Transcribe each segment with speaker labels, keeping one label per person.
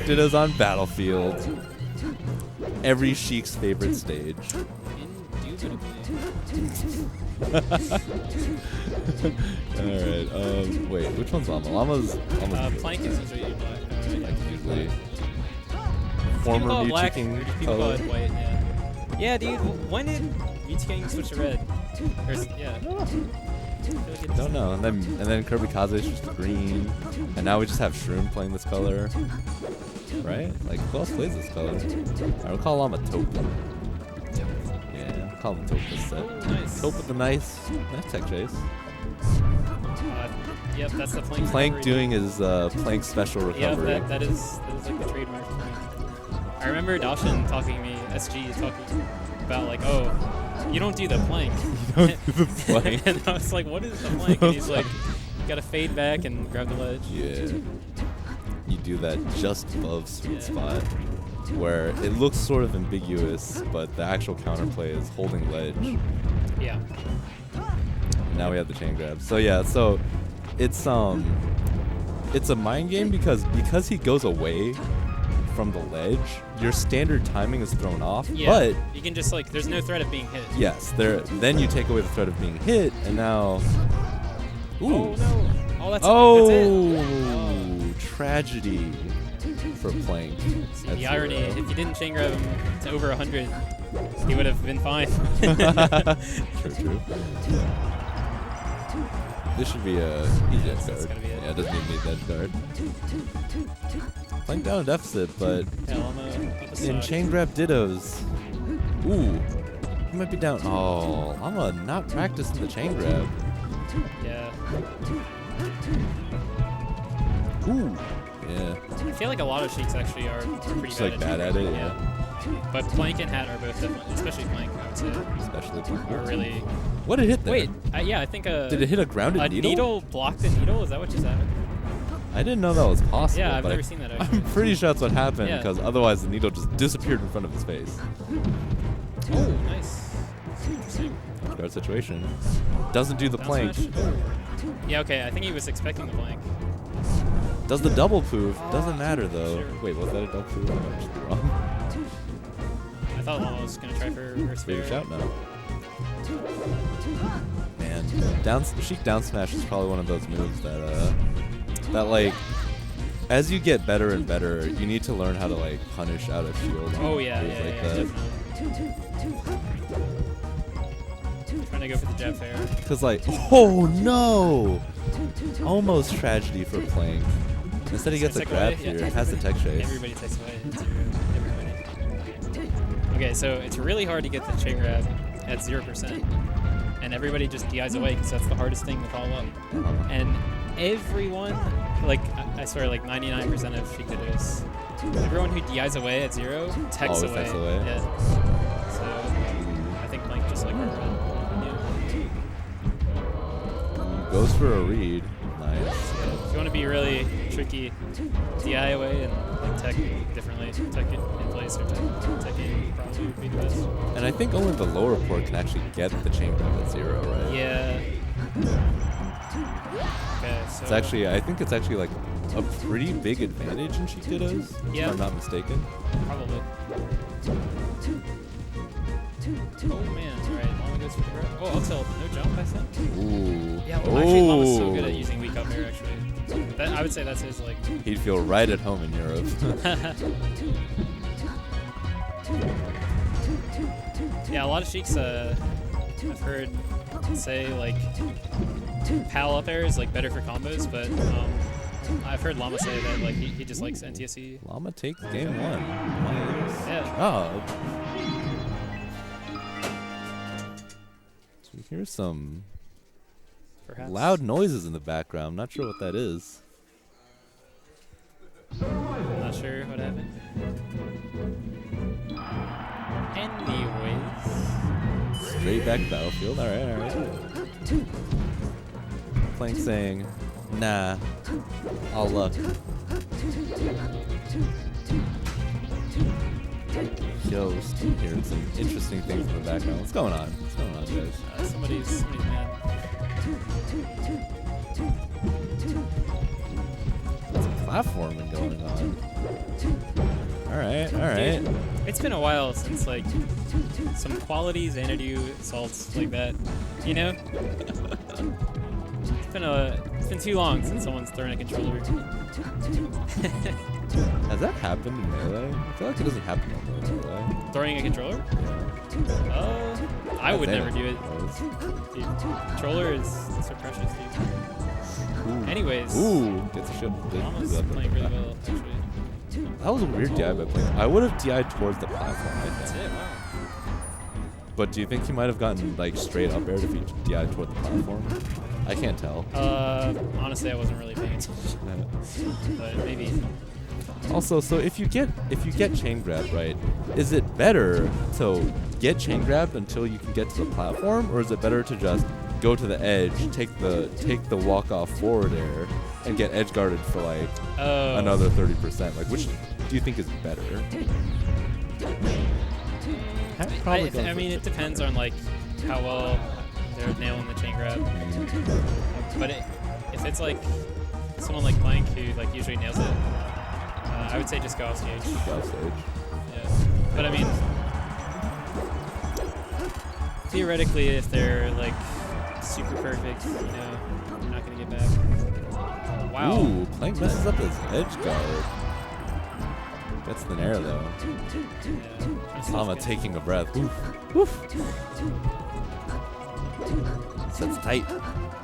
Speaker 1: Dittos on Battlefield. Every Sheik's favorite stage. Alright, wait, which one's Llama? Llama's
Speaker 2: Plank is usually black.
Speaker 1: Plank is usually
Speaker 2: People call
Speaker 1: former
Speaker 2: it
Speaker 1: Mew
Speaker 2: black,
Speaker 1: Chicken
Speaker 2: people call
Speaker 1: color.
Speaker 2: it white, yeah. Yeah, dude, when did Mew Chicken switch to red? Yeah.
Speaker 1: Don't know. And then Kirby Kaze switched to green. And now we just have Shroom playing this color. Right? Like, who else plays this color? I would call Llama Taupe. Yeah, I'll call him Taupe this set.
Speaker 2: Oh, nice.
Speaker 1: Taupe with a nice tech chase.
Speaker 2: Yep, that's the Plank.
Speaker 1: Plank doing his Plank special recovery.
Speaker 2: Yeah, that is like the trademark for Plank. I remember Darshan talking to me, SG talking about like, oh, you don't do the Plank.
Speaker 1: You don't do the Plank.
Speaker 2: And I was like, what is the Plank? And he's like, you gotta fade back and grab the ledge.
Speaker 1: Yeah. You do that just above sweet spot, where it looks sort of ambiguous, but the actual counterplay is holding ledge.
Speaker 2: Yeah.
Speaker 1: Now we have the chain grab. So yeah, so it's a mind game because he goes away from the ledge, your standard timing is thrown off.
Speaker 2: Yeah,
Speaker 1: but
Speaker 2: you can just like, there's no threat of being hit.
Speaker 1: Yes, then you take away the threat of being hit, and now. Ooh.
Speaker 2: Oh no! Oh, that's it. Oh.
Speaker 1: Tragedy for Plank.
Speaker 2: See, the irony, if you didn't chain grab him to over 100, he would have been fine.
Speaker 1: True. This should be a easy edge guard. Yeah, it doesn't even need edge guard. Plank down a deficit, but in chain grab dittos. Ooh, he might be down. Oh, Llama not practicing the chain grab.
Speaker 2: Yeah.
Speaker 1: Ooh. Yeah.
Speaker 2: I feel like a lot of Sheiks actually are pretty
Speaker 1: just like bad at it. Yeah.
Speaker 2: But Plank and Hat are both definitely, especially Plank, I would say.
Speaker 1: Especially Plank.
Speaker 2: Are really.
Speaker 1: What did it hit there?
Speaker 2: Wait, yeah, I think
Speaker 1: did it hit a grounded needle?
Speaker 2: A needle blocked the needle? Is that what just happened?
Speaker 1: I didn't know that was possible.
Speaker 2: Yeah, I've never seen that actually.
Speaker 1: I'm pretty sure that's what happened because otherwise the needle just disappeared in front of his face.
Speaker 2: Oh, nice. Interesting.
Speaker 1: Guard situation. Doesn't do the Plank.
Speaker 2: Yeah, okay, I think he was expecting the Plank.
Speaker 1: Does the double poof. Doesn't matter though. Sure. Wait, was that a double poof? I'm just wrong.
Speaker 2: I thought Llama was going to try for reverse
Speaker 1: Figure shout now. Man, Sheik down smash is probably one of those moves that like, as you get better and better, you need to learn how to like punish out of shield.
Speaker 2: Oh yeah, definitely. Trying to go for the jab fair.
Speaker 1: Because like, oh no! Almost tragedy for Plank. Instead he gets a grab here. It has the tech chase.
Speaker 2: Everybody takes away. Everybody. Okay, so it's really hard to get the chain grab at 0%. And everybody just DIs away because that's the hardest thing to follow up. And everyone, like, I swear, like 99% of Sheik videos, everyone who DIs away at 0 techs away. Yeah. So I think Plank just like run.
Speaker 1: Goes for a read. Nice.
Speaker 2: Yeah. If you want to be really tricky, DI away and like tech differently, tech it in place or tech it probably would be the best.
Speaker 1: And I think only the lower port can actually get the chain grab at 0, right?
Speaker 2: Yeah. Okay, so
Speaker 1: it's actually, I think it's actually like a pretty big advantage in Sheik dittos, if I'm not mistaken.
Speaker 2: Probably. Oh man, alright, Llama goes for the grab. Oh, I'll tell, no jump, I said?
Speaker 1: Ooh.
Speaker 2: Yeah, well, actually, Llama's so good at using weak up air, actually. I would say that's his, like...
Speaker 1: He'd feel right at home in Europe.
Speaker 2: Yeah, a lot of Sheiks, I've heard say, like, PAL up air is, like, better for combos, but I've heard Llama say that, like, he just likes NTSC.
Speaker 1: Llama takes game 1. Nice.
Speaker 2: Yeah.
Speaker 1: job. So we hear some loud noises in the background. Not sure what that is.
Speaker 2: Not sure what happened. Anyways.
Speaker 1: Straight back to Battlefield. Alright. Plank saying, nah, all luck. Yo, still hearing some interesting things in the background. What's going on? What's going on, guys?
Speaker 2: Somebody's mad.
Speaker 1: Some platforming going on. All right.
Speaker 2: It's been a while since like some quality Xanadu salts like that. You know? It's been too long since someone's thrown a controller.
Speaker 1: Has that happened in Melee? I feel like it doesn't happen normally in Melee.
Speaker 2: Throwing a controller? I would never do it. Dude, controller is so precious, dude.
Speaker 1: Ooh.
Speaker 2: Anyways.
Speaker 1: Ooh, gets a shield.
Speaker 2: Llama's playing really well, actually.
Speaker 1: That was a weird DI by playing. I would have DI'd towards the platform, I
Speaker 2: That's
Speaker 1: think.
Speaker 2: it, wow.
Speaker 1: But do you think he might have gotten like straight up aired if he DI'd toward the platform? I can't tell.
Speaker 2: Honestly, I wasn't really paying attention. But maybe.
Speaker 1: Also, so if you get chain grabbed, right, is it better to get chain grabbed until you can get to the platform, or is it better to just go to the edge, take the walk off forward air, and get edge guarded for like another 30%? Like, which do you think is better?
Speaker 2: I mean, it depends on like how well they're nailing the chain grab. But if it's like someone like Blank who like usually nails it, I would say just go off stage.
Speaker 1: Go off stage.
Speaker 2: Yeah. But I mean, theoretically, if they're like super perfect, you know, you're not gonna get back. Wow.
Speaker 1: Ooh, Plank messes up his edge guard. Gets the nair though.
Speaker 2: Yeah.
Speaker 1: Llama taking a breath. Oof. Oof. Sets tight.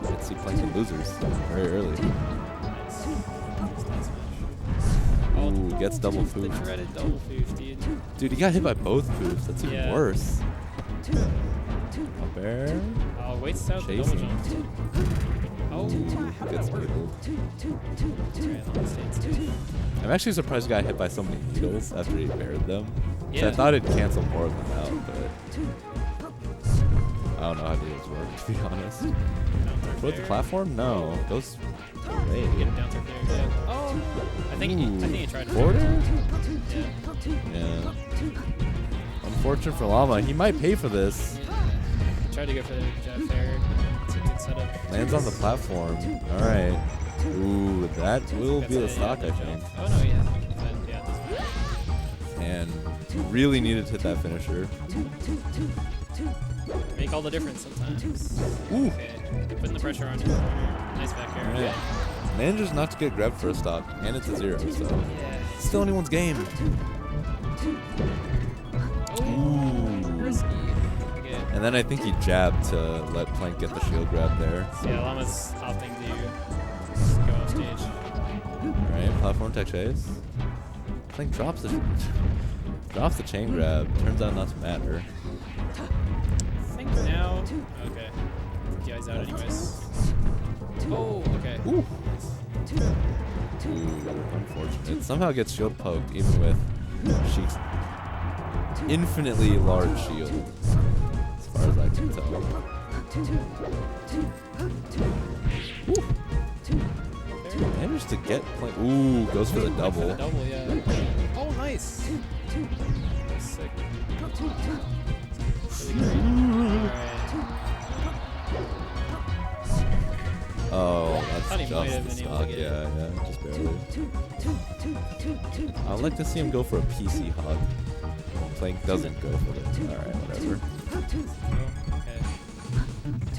Speaker 1: Let's see Plank and losers very early. Ooh, gets double
Speaker 2: The
Speaker 1: foof.
Speaker 2: dreaded double foof, dude.
Speaker 1: Dude, he got hit by both foofs. That's even worse. Up air.
Speaker 2: Oh, waits out the double
Speaker 1: Chasing.
Speaker 2: jump. Oh,
Speaker 1: Gets needled.
Speaker 2: Alright, long states.
Speaker 1: I'm actually surprised he got hit by so many needles after he buried them.
Speaker 2: Yeah.
Speaker 1: So I thought it'd cancel more of them out, but I don't know how needles work, to be honest. Toward the platform? No. Goes away.
Speaker 2: Get him down through there, yeah. Oh, I think he tried to
Speaker 1: forward air?
Speaker 2: Yeah.
Speaker 1: Yeah. Unfortunate for Llama. He might pay for this.
Speaker 2: Tried to go for the jab fair. It's a good setup.
Speaker 1: Lands on the platform. All right. Ooh, that will be the stock, I think.
Speaker 2: Oh no, yeah. But, yeah.
Speaker 1: And really needed to hit that finisher.
Speaker 2: Make all the difference sometimes.
Speaker 1: Ooh.
Speaker 2: Okay. Putting the pressure on your corner. Nice back air.
Speaker 1: All right. Manages not to get grabbed for a stock, and it's a 0, so
Speaker 2: Yeah.
Speaker 1: still anyone's game.
Speaker 2: Ooh. Risky. Okay.
Speaker 1: And then I think he jabbed to let Plank get the shield grab there.
Speaker 2: So yeah, Llama's opting to go off stage.
Speaker 1: Alright, platform tech chase. Plank drops the chain grab. Turns out not to matter.
Speaker 2: I think now. Okay. The guy's out anyways. Oh, okay.
Speaker 1: Ooh. Ooh, unfortunate. Somehow gets shield poked, even with Sheik's infinitely large shield, as far as I can tell. Managed to get Plank. Ooh, goes for the double.
Speaker 2: Double, yeah. Oh, nice. That's sick. Really great. Alright.
Speaker 1: Oh, that's
Speaker 2: Thought he might have
Speaker 1: just the
Speaker 2: been able to
Speaker 1: stock.
Speaker 2: get
Speaker 1: Yeah, just barely. I'd like to see him go for a PC hug. Plank doesn't go for it. Alright, whatever.
Speaker 2: Okay.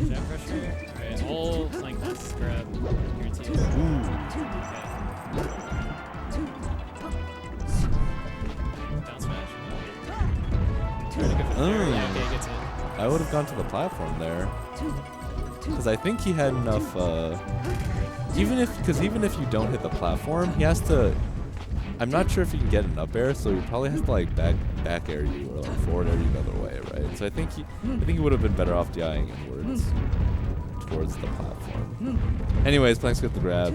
Speaker 2: Jab pressure. Alright, all flank wants to grab. Guaranteed.
Speaker 1: Ooh.
Speaker 2: Okay. Down smash. Try to go for the parry. Yeah, okay, gets it.
Speaker 1: I would have gone to the platform there. Because I think he had enough, even if you don't hit the platform, he has to, I'm not sure if he can get an up air, so he probably has to like back air you or like forward air you the other way, right? So I think he would have been better off DIing inwards towards the platform. Anyways, Plank's got the grab.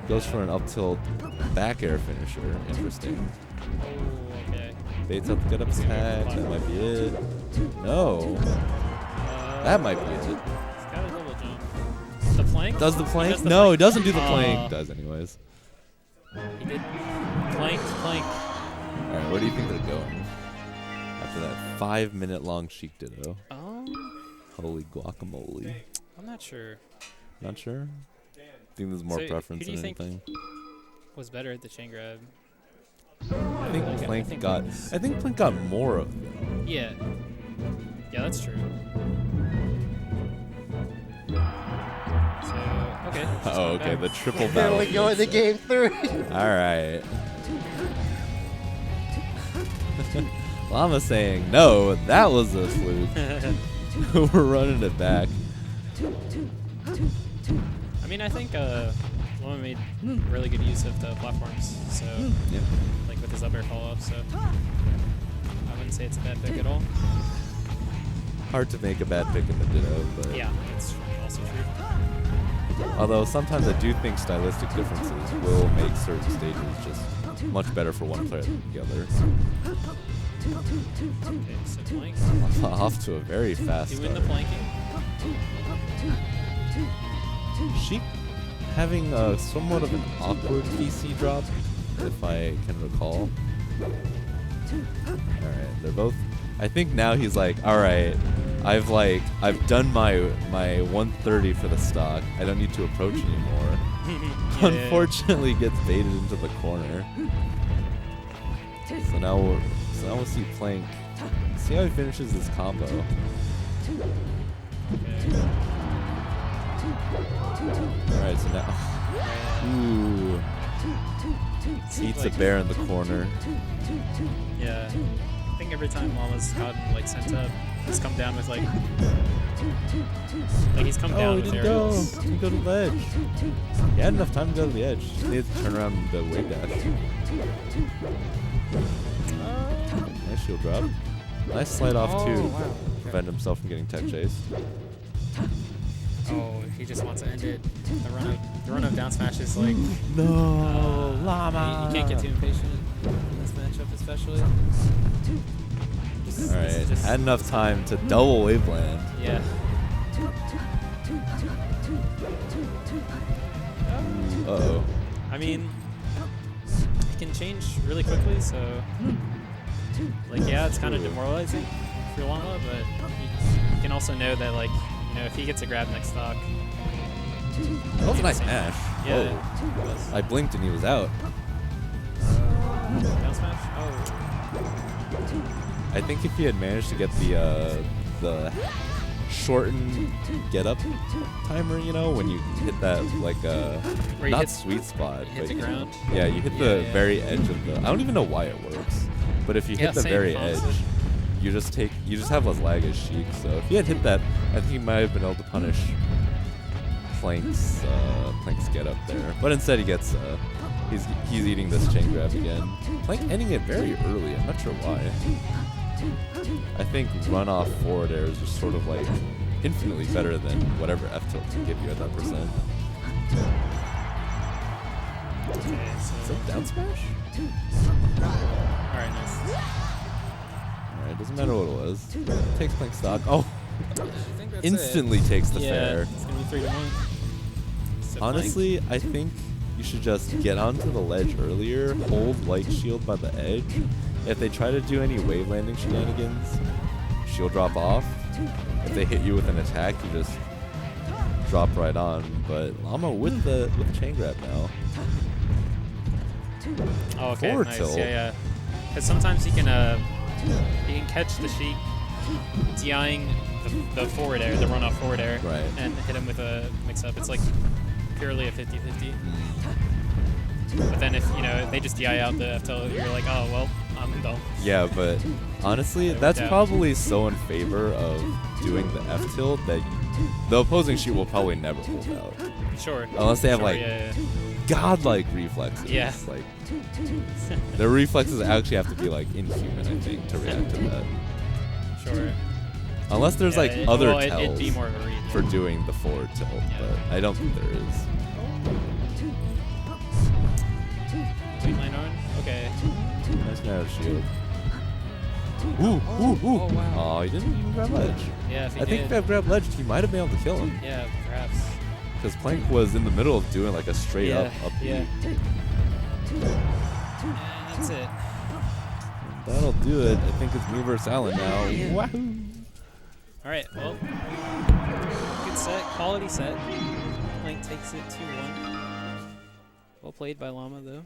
Speaker 1: Goes for an up tilt back air finisher. Interesting.
Speaker 2: Oh, okay.
Speaker 1: Baits up the get up attack. That might be it. No. That might be it.
Speaker 2: He's got a double jump. The plank?
Speaker 1: Does the plank?
Speaker 2: He does the
Speaker 1: No,
Speaker 2: plank.
Speaker 1: he doesn't do the plank. Does anyways.
Speaker 2: He did plank.
Speaker 1: All right, where do you think they're going after that 5-minute long Sheik ditto? Holy guacamole!
Speaker 2: I'm not sure.
Speaker 1: Not sure. Think there's more
Speaker 2: So,
Speaker 1: preference
Speaker 2: who do
Speaker 1: than
Speaker 2: you think
Speaker 1: anything.
Speaker 2: was better at the chain grab?
Speaker 1: think
Speaker 2: Okay,
Speaker 1: Plank
Speaker 2: I think
Speaker 1: got.
Speaker 2: Plank's-
Speaker 1: I think Plank got more of them.
Speaker 2: Yeah. Yeah, that's true. So, okay. she's
Speaker 1: Oh,
Speaker 2: going
Speaker 1: okay.
Speaker 2: back.
Speaker 1: The triple
Speaker 3: There
Speaker 1: battle.
Speaker 3: we go in the game 3.
Speaker 1: All right. Llama saying no. That was a fluke. We're running it back.
Speaker 2: I mean, I think Llama made really good use of the platforms. So,
Speaker 1: Yeah.
Speaker 2: like with his up air follow up. So, I wouldn't say it's a bad pick at all.
Speaker 1: Hard to make a bad pick in the Ditto, but
Speaker 2: Yeah, that's also true.
Speaker 1: although sometimes I do think stylistic differences will make certain stages just much better for one player than the other.
Speaker 2: Okay, so plank.
Speaker 1: Off to a very fast
Speaker 2: Doing the
Speaker 1: start.
Speaker 2: planking.
Speaker 1: Sheik having somewhat of an awkward PC drop, if I can recall. Alright, they're both. I think now he's like, alright, I've done my 130 for the stock. I don't need to approach anymore.
Speaker 2: Yeah,
Speaker 1: Unfortunately, gets baited into the corner. So now we'll see Plank. See how he finishes his combo.
Speaker 2: Okay.
Speaker 1: Alright, so now. Ooh. Eats a bear in the corner.
Speaker 2: Yeah. I think every time Llama's gotten like sent up, he's come down with like he's come down
Speaker 1: Oh, he
Speaker 2: with
Speaker 1: didn't go.
Speaker 2: aerials.
Speaker 1: He didn't go to the ledge. He had enough time to go to the edge. He needed to turn around the wave dash. Nice shield drop. Nice slide off too.
Speaker 2: wow.
Speaker 1: Prevent himself from getting tech chased.
Speaker 2: Oh, he just wants to end it. The run up down smash is like
Speaker 1: No, Llama.
Speaker 2: you can't get too impatient in this matchup, especially.
Speaker 1: Alright,
Speaker 2: Just-
Speaker 1: had enough time to double wave land.
Speaker 2: Yeah.
Speaker 1: Uh-oh.
Speaker 2: I mean, it can change really quickly, so like yeah, it's kind of demoralizing for Llama, but you can also know that like if he gets a grab next stock.
Speaker 1: That was a nice mash.
Speaker 2: Yeah.
Speaker 1: Whoa. I blinked and he was out.
Speaker 2: Down smash? Oh.
Speaker 1: I think if he had managed to get the shortened get up timer, when you hit that like
Speaker 2: Where you
Speaker 1: not
Speaker 2: hit-
Speaker 1: sweet spot,
Speaker 2: hit
Speaker 1: but
Speaker 2: the ground?
Speaker 1: Yeah, you hit
Speaker 2: Yeah,
Speaker 1: the
Speaker 2: yeah.
Speaker 1: very edge of the. I don't even know why it works, but if you
Speaker 2: Yeah,
Speaker 1: hit the
Speaker 2: same,
Speaker 1: very
Speaker 2: honestly.
Speaker 1: edge, you just have less lag as Sheik. So if he had hit that, I think he might have been able to punish Plank's get up there. But instead he gets he's eating this chain grab again. Plank ending it very early. I'm not sure why. I think runoff forward air is just sort of like infinitely better than whatever F tilt can give you at that percent.
Speaker 2: Okay,
Speaker 1: Is
Speaker 2: so
Speaker 1: that down smash?
Speaker 2: alright, nice.
Speaker 1: Alright, doesn't matter what it was. Takes Plank stock. Oh,
Speaker 2: I think that's
Speaker 1: instantly takes the
Speaker 2: yeah,
Speaker 1: fair.
Speaker 2: it's gonna be 3-1. So
Speaker 1: Honestly, I think you should just get onto the ledge earlier, hold light shield by the edge. If they try to do any wave landing shenanigans, shield drop off. If they hit you with an attack, you just drop right on. But Llama with the chain grab now.
Speaker 2: Oh, okay,
Speaker 1: Forward
Speaker 2: nice.
Speaker 1: tilt.
Speaker 2: Yeah. Because sometimes he can catch the Sheik DIing the forward air, the runoff forward air,
Speaker 1: Right.
Speaker 2: and hit him with a mix-up. It's like purely a 50-50. But then if they just DI out the F tilt, you're like, oh well, I'm done.
Speaker 1: Yeah, but honestly,
Speaker 2: That
Speaker 1: that's
Speaker 2: worked out.
Speaker 1: probably so in favor of doing the F tilt that the opposing Sheik will probably never hold out.
Speaker 2: Sure.
Speaker 1: Unless they have
Speaker 2: Sure,
Speaker 1: like
Speaker 2: yeah.
Speaker 1: godlike reflexes.
Speaker 2: Yeah.
Speaker 1: Like their reflexes actually have to be like inhuman, I think, to react to that.
Speaker 2: Sure.
Speaker 1: Unless there's like
Speaker 2: Yeah,
Speaker 1: other
Speaker 2: well, it'd
Speaker 1: tells
Speaker 2: be more of a read. Yeah.
Speaker 1: for doing the forward tilt,
Speaker 2: Yeah.
Speaker 1: but I don't think there is.
Speaker 2: Tweet line on? Okay.
Speaker 1: Nice narrow shield. Ooh, ooh, ooh.
Speaker 2: Oh, wow.
Speaker 1: Oh, he didn't even grab ledge.
Speaker 2: Yeah, if he
Speaker 1: I think
Speaker 2: did.
Speaker 1: if he had grabbed ledge, he might have been able to kill him.
Speaker 2: Yeah, perhaps.
Speaker 1: Because Plank was in the middle of doing like a straight
Speaker 2: Yeah,
Speaker 1: up
Speaker 2: yeah.
Speaker 1: beat.
Speaker 2: And that's it.
Speaker 1: That'll do it. I think it's me versus Alan now.
Speaker 2: Yeah.
Speaker 1: Wahoo!
Speaker 2: Alright, well, good set, quality set. Plank takes it 2-1. Well played by Llama, though.